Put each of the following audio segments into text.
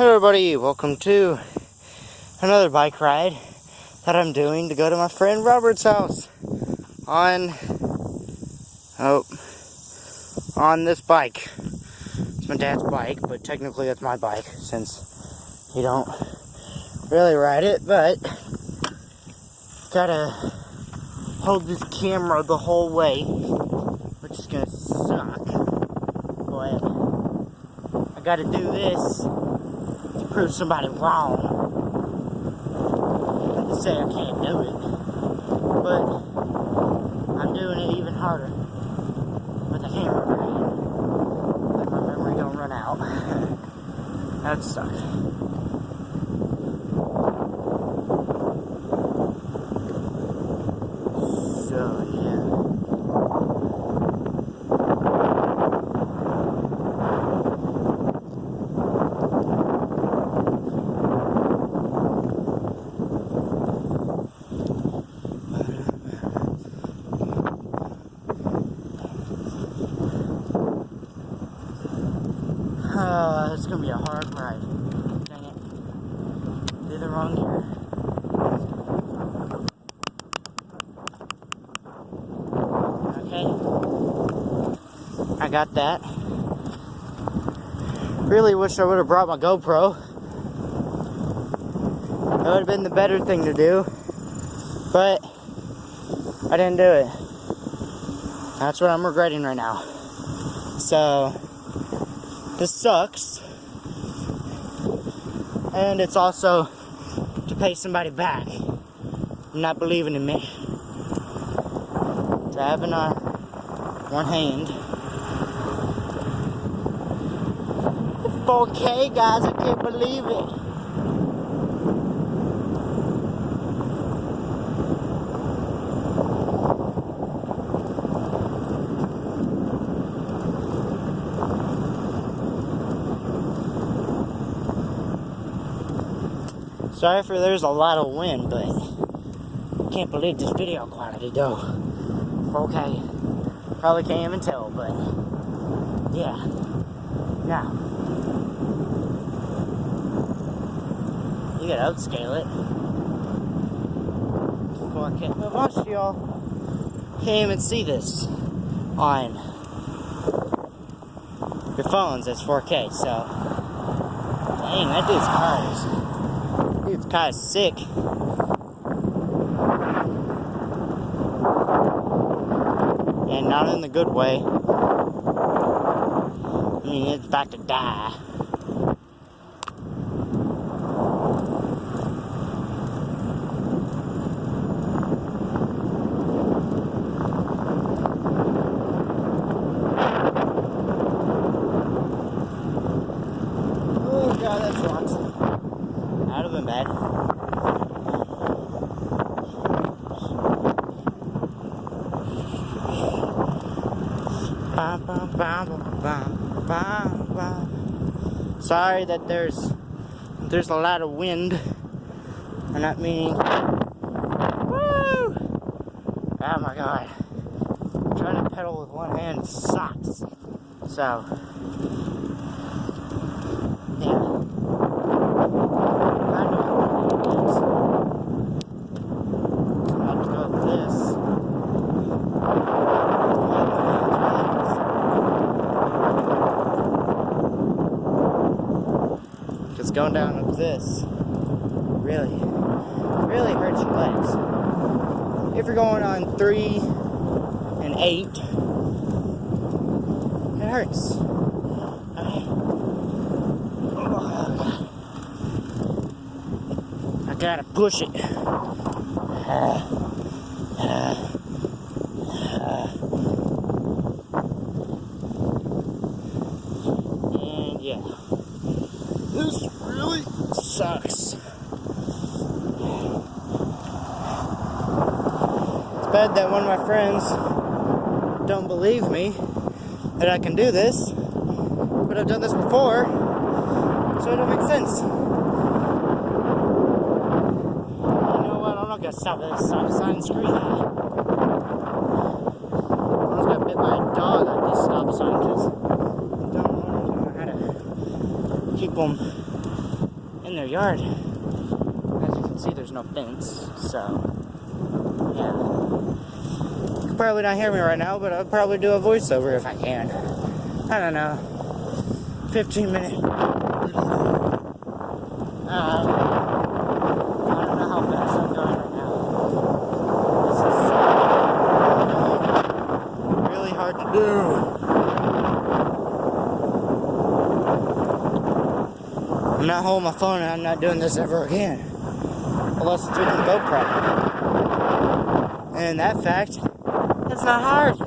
Hello everybody, welcome to another bike ride that I'm doing to go to my friend Robert's house on this bike. It's my dad's bike, but technically it's my bike since he don't really ride it, but gotta hold this camera the whole way, which is gonna suck, but I gotta do this prove somebody wrong. Not to say I can't do it, but I'm doing it even harder with the camera brand. But my memory don't run out. That'd suck. So yeah. It's gonna be a hard ride. Dang it. Did the wrong gear. Okay. I got that. Really wish I would have brought my GoPro. That would have been the better thing to do. But I didn't do it. That's what I'm regretting right now. So this sucks. And it's also to pay somebody back not believing in me. Driving on one hand. 4K, guys, I can't believe it. Sorry for there's a lot of wind, but I can't believe this video quality though. Okay, probably can't even tell, but yeah. Now, you gotta upscale it. 4K, but most of y'all can't even see this on your phones as 4K, so dang, that dude's cars. It's kind of sick. And not in the good way. I mean, it's about to die. Oh god, that's rocks. That would have been bad. Sorry that there's a lot of wind. I'm not meaning. Woo! Oh my god. Trying to pedal with one hand sucks. So yeah. Because going down up this really hurts your legs. If you're going on 3 and 8, it hurts. Okay. Oh, God. I gotta push it. And yeah. This really sucks. It's bad that one of my friends don't believe me that I can do this, but I've done this before, so it don't make sense. You know what? I'm not gonna stop at this stop sign. Screw that. I almost got bit by a dog at this stop sign because I don't know how to keep them in their yard. As you can see, there's no fence, so yeah. You can probably not hear me right now, but I'll probably do a voiceover if I can. I don't know. 15-minute. I don't know how fast I'm going right now. This is really hard to do. I'm not holding my phone and I'm not doing this ever again. Unless it's with the GoPro. And that fact, it's not hard.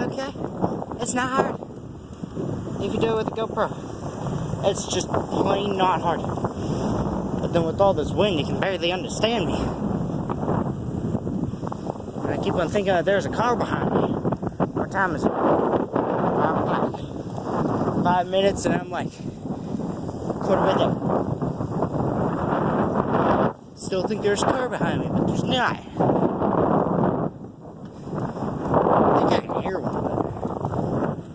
Okay? It's not hard. If you do it with the GoPro. It's just plain not hard. But then with all this wind, you can barely understand me. And I keep on thinking that there's a car behind me. What time is it? 5 o'clock. 5 minutes and I'm like, quarter way there. Still think there's a car behind me, but there's not. I think I can hear one.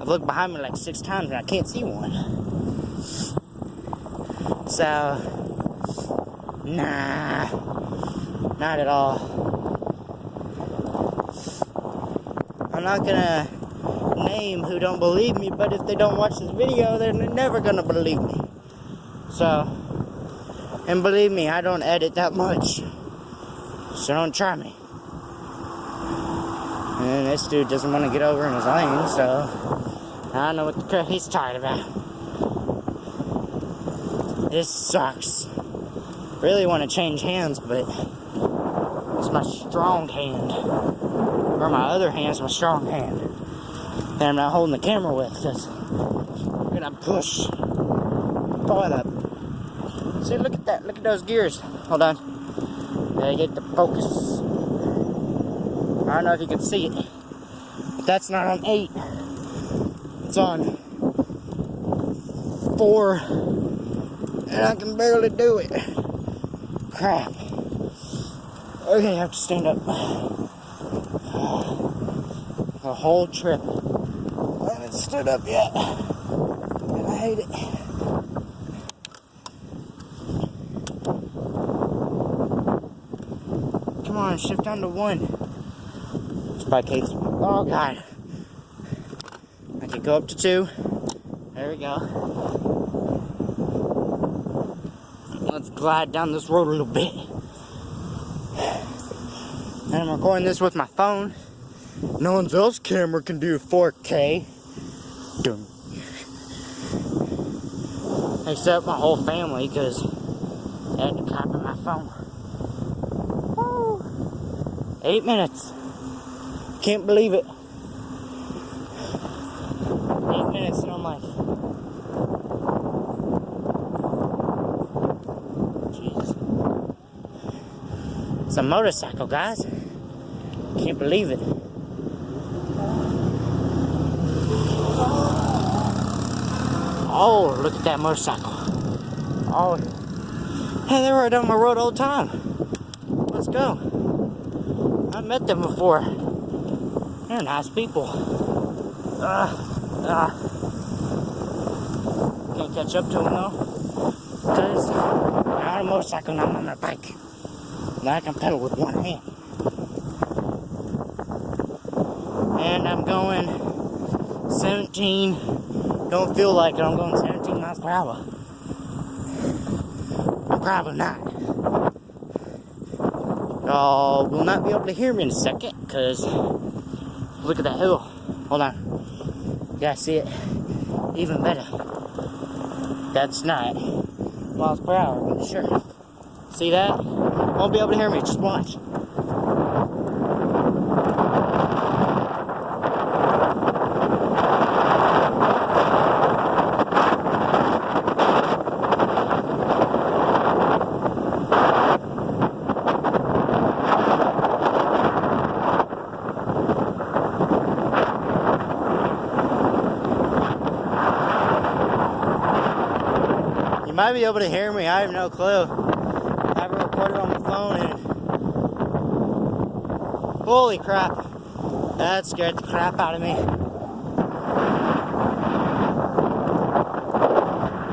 I've looked behind me like 6 times and I can't see one. So, nah, not at all. I'm not gonna name who don't believe me, but if they don't watch this video, they're never gonna believe me. So, and believe me, I don't edit that much. So don't try me. And this dude doesn't want to get over in his lane, so I don't know what the crap he's talking about. This sucks. Really want to change hands, but it's my strong hand. Or my other hand's my strong hand. That I'm not holding the camera with, because I'm gonna push. Pull it up. See, look at that. Look at those gears. Hold on. Gotta get the focus. I don't know if you can see it. But that's not on 8. It's on 4. And I can barely do it. Crap. Okay, I have to stand up. The whole trip. I haven't stood up yet. And I hate it. Come on, shift down to 1. It's by case. Oh, God. I can go up to 2. There we go. Let's glide down this road a little bit. And I'm recording this with my phone. No one else's camera can do 4K. Dun. Except my whole family, because they had to copy my phone. Woo. 8 minutes. Can't believe it. 8 minutes and I'm like, jeez. It's a motorcycle, guys. Can't believe it. Oh, look at that motorcycle. Oh, hey, they're right on my road all the time. Let's go. I've met them before. They're nice people. Can't catch up to them though. Because I'm on a motorcycle and I'm on a bike. Now I can pedal with one hand. And I'm going 17. Don't feel like it. I'm going 17 miles per hour. I'm probably not. Y'all will not be able to hear me in a second because look at that hill. Hold on. You guys see it? Even better. That's not miles per hour, but sure. See that? Won't be able to hear me. Just watch. You might be able to hear me, I have no clue. I have it recorded on my phone and holy crap. That scared the crap out of me.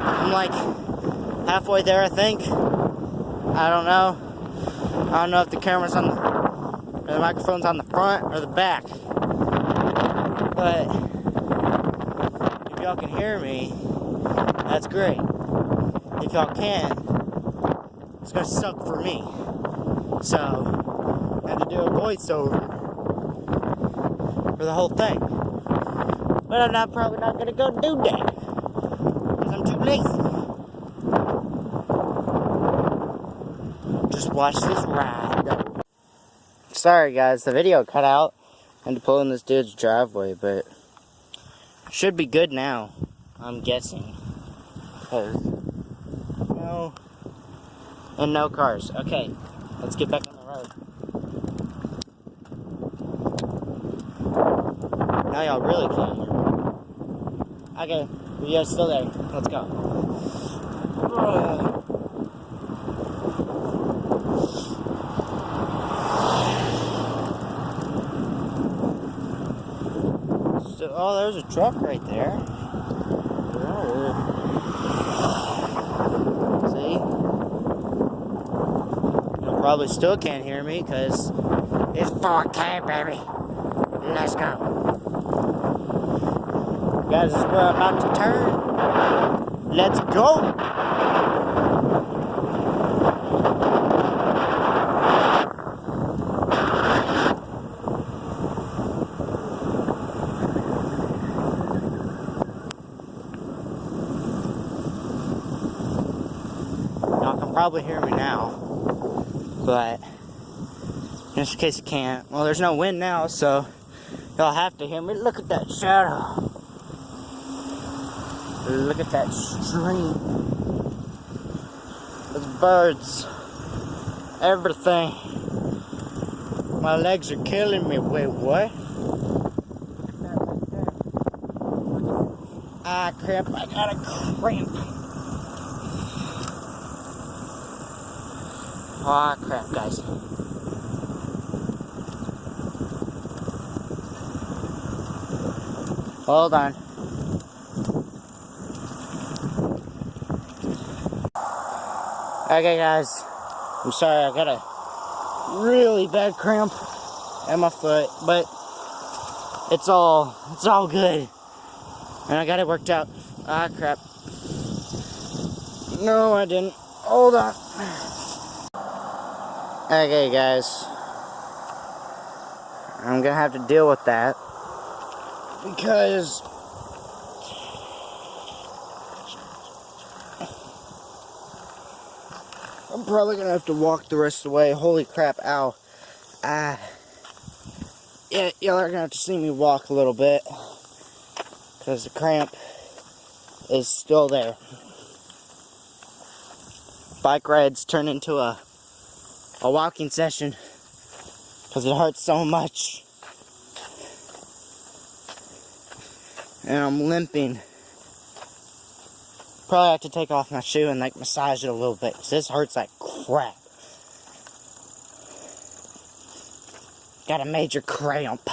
I'm like halfway there, I think. I don't know. I don't know if the camera's on the microphone's on the front or the back. But if y'all can hear me, that's great. If y'all can, it's gonna suck for me. So I have to do a voiceover for the whole thing. But I'm probably not gonna go do that because I'm too lazy. Just watch this ride though. Sorry guys, the video cut out. I had to pull in this dude's driveway, but it should be good now, I'm guessing. And no cars. Okay, let's get back on the road. Now y'all really can't hear me. Okay, you guys still there? Let's go. So, oh, there's a truck right there. See? You probably still can't hear me because it's 4K, baby. Let's go. Guys, this is where I'm about to turn. Let's go. Y'all can probably hear me now, but just in case you can't, well, there's no wind now, so y'all have to hear me. Look at that shadow. Look at that stream. Those birds. Everything. My legs are killing me. Wait, what? Ah, crap. I got a cramp. Ah, crap, guys. Hold on. Okay guys, I'm sorry, I got a really bad cramp in my foot, but it's all good. And I got it worked out. Ah, crap. No, I didn't. Hold on. Okay guys, I'm gonna have to deal with that because I'm probably gonna have to walk the rest of the way. Holy crap, ow. Yeah, y'all are gonna have to see me walk a little bit because the cramp is still there. Bike rides turn into a walking session because it hurts so much. And I'm limping. Probably have to take off my shoe and like massage it a little bit because this hurts like crap. Got a major cramp.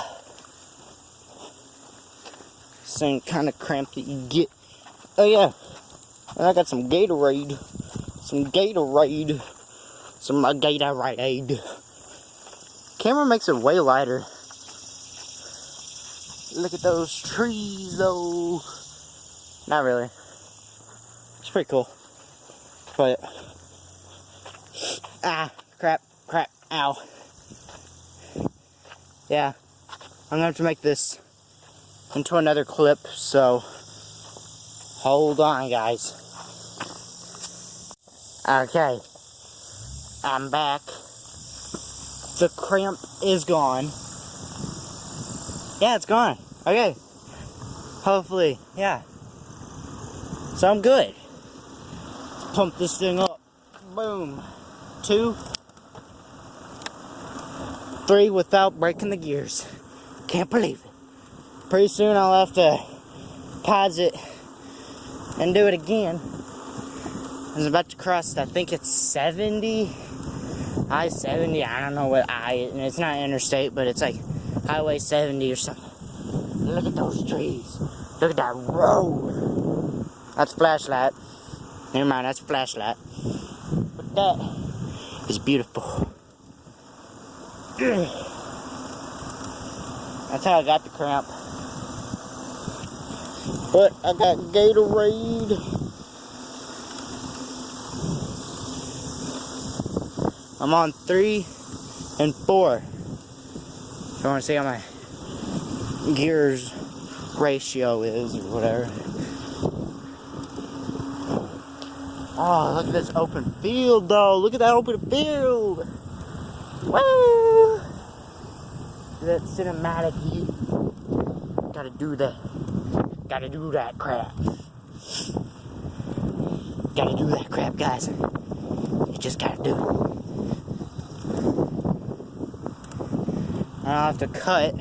Same kind of cramp that you get. Oh yeah, and I got some Gatorade. Some Gatorade. Camera makes it way lighter. Look at those trees though. Not really. It's pretty cool. But crap, ow. Yeah. I'm gonna have to make this into another clip, so hold on guys. Okay. I'm back. The cramp is gone. Yeah, it's gone. Okay. Hopefully, yeah. So I'm good. Let's pump this thing up. Boom. 2, 3 without breaking the gears. Can't believe it. Pretty soon I'll have to pause it and do it again. I was about to cross, I think it's 70. I-70, I don't know what and it's not interstate, but it's like Highway 70 or something. Look at those trees. Look at that road. That's flashlight. Never mind, that's a flashlight. But that is beautiful. That's how I got the cramp. But I got Gatorade. I'm on 3 and 4. If you want to see how my gears ratio is or whatever. Oh, look at this open field though. Look at that open field. Woo! That cinematic view. Gotta do that. Gotta do that crap. Gotta do that crap, guys. You just gotta do it. I'll have to cut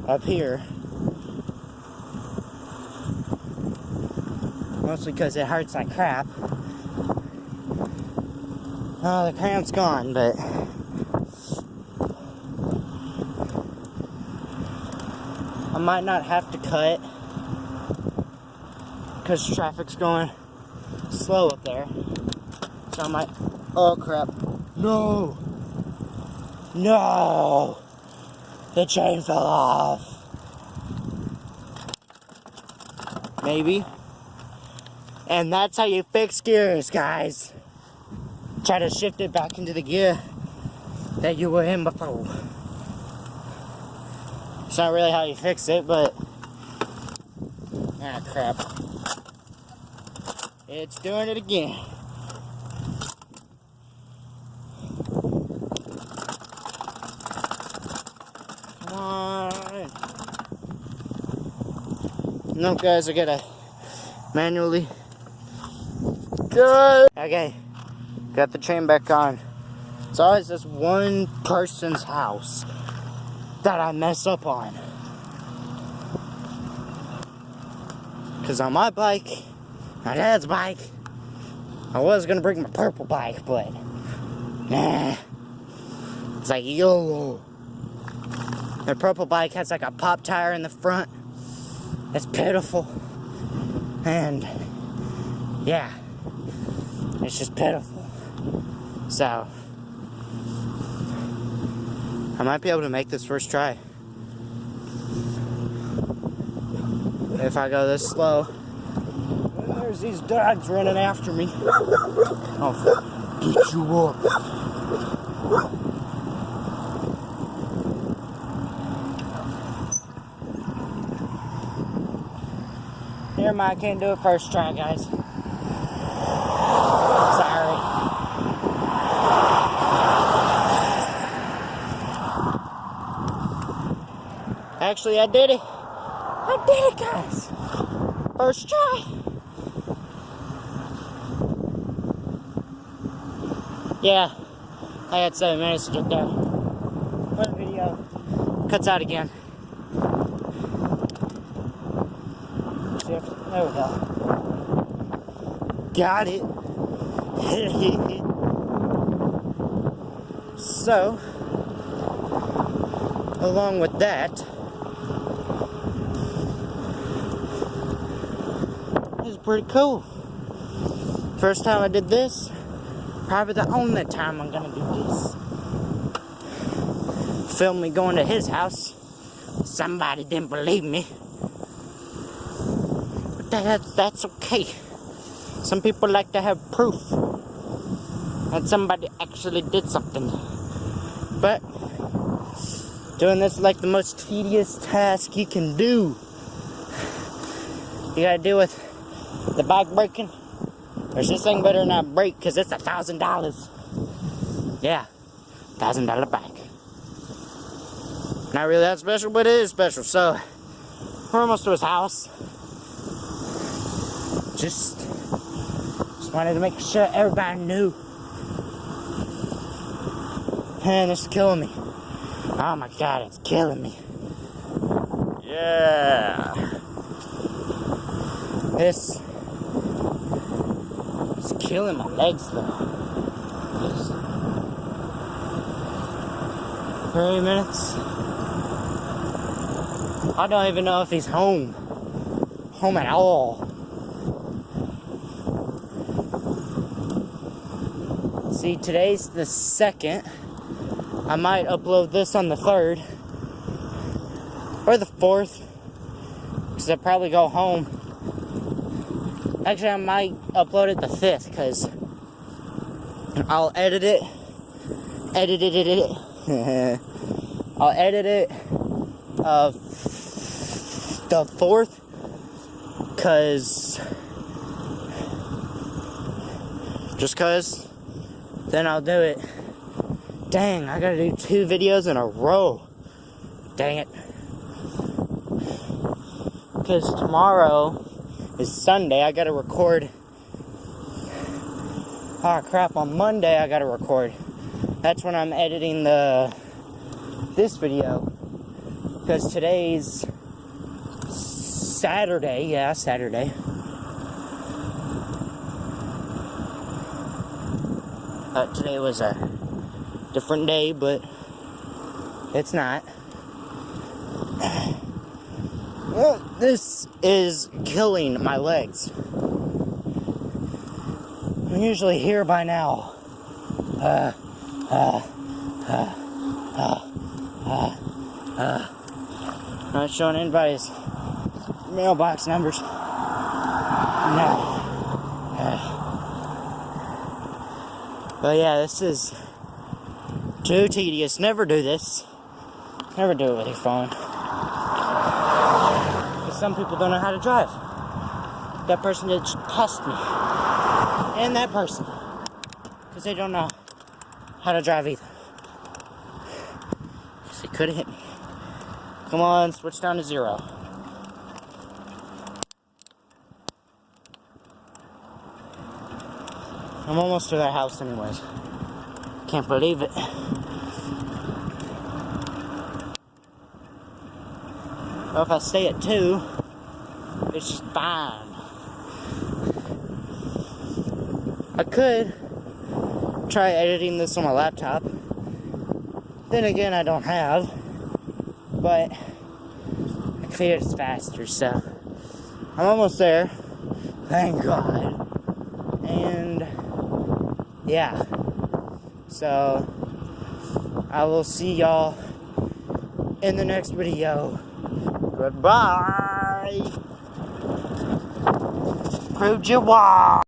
up here. Mostly because it hurts like crap. Oh, the cramp's gone, but I might not have to cut because traffic's going slow up there. So I might. Oh crap! No! No! The chain fell off. Maybe. And that's how you fix gears, guys. Try to shift it back into the gear that you were in before. It's not really how you fix it, but ah, crap. It's doing it again. Come on. No, guys, I gotta manually. Good. Okay, got the chain back on. It's always this one person's house that I mess up on. Because on my bike, my dad's bike, I was gonna bring my purple bike, but nah. It's like YOLO. The purple bike has like a pop tire in the front. It's pitiful. And yeah, it's just pitiful. So I might be able to make this first try. If I go this slow. There's these dogs running after me. I'll get you up. Never mind, I can't do it first try, guys. Sorry. Actually, I did it. I did it, guys. First try. Yeah, I had 7 minutes to get there. One video cuts out again. There we go. Got it. So, along with that, this is pretty cool. First time I did this, probably the only time I'm gonna do this. Film me going to his house. Somebody didn't believe me. That's okay. Some people like to have proof that somebody actually did something. But doing this is like the most tedious task you can do. You gotta deal with the bike breaking. There's this thing better not break because it's $1,000. Yeah, $1,000 bike. Not really that special, but it is special. So we're almost to his house. Just wanted to make sure everybody knew. Man, it's killing me. Oh my God, it's killing me. Yeah. This is killing my legs though. 30 minutes. I don't even know if he's home at all. See, today's the 2nd. I might upload this on the 3rd. Or the 4th. Because I'll probably go home. Actually, I might upload it the 5th. Because I'll edit it. I'll edit it the 4th. Just cause. Then I'll do it. Dang, I gotta do 2 videos in a row. Dang it. Because tomorrow is Sunday, I gotta record. Oh crap, on Monday I gotta record. That's when I'm editing this video. Because today's Saturday, yeah, Saturday. Today was a different day, but it's not. Well, this is killing my legs. I'm usually here by now. Not showing anybody's mailbox numbers. No. But yeah, this is too tedious. Never do this. Never do it with your phone. Because some people don't know how to drive. That person just passed me. And that person. Because they don't know how to drive either. Because they could have hit me. Come on, switch down to 0. I'm almost to their house anyways. Can't believe it. Well, if I stay at 2, it's just fine. I could try editing this on my laptop. Then again, I don't have. But I figure it's faster, so I'm almost there. Thank God. And yeah, so I will see y'all in the next video. Goodbye. Prove you wrong.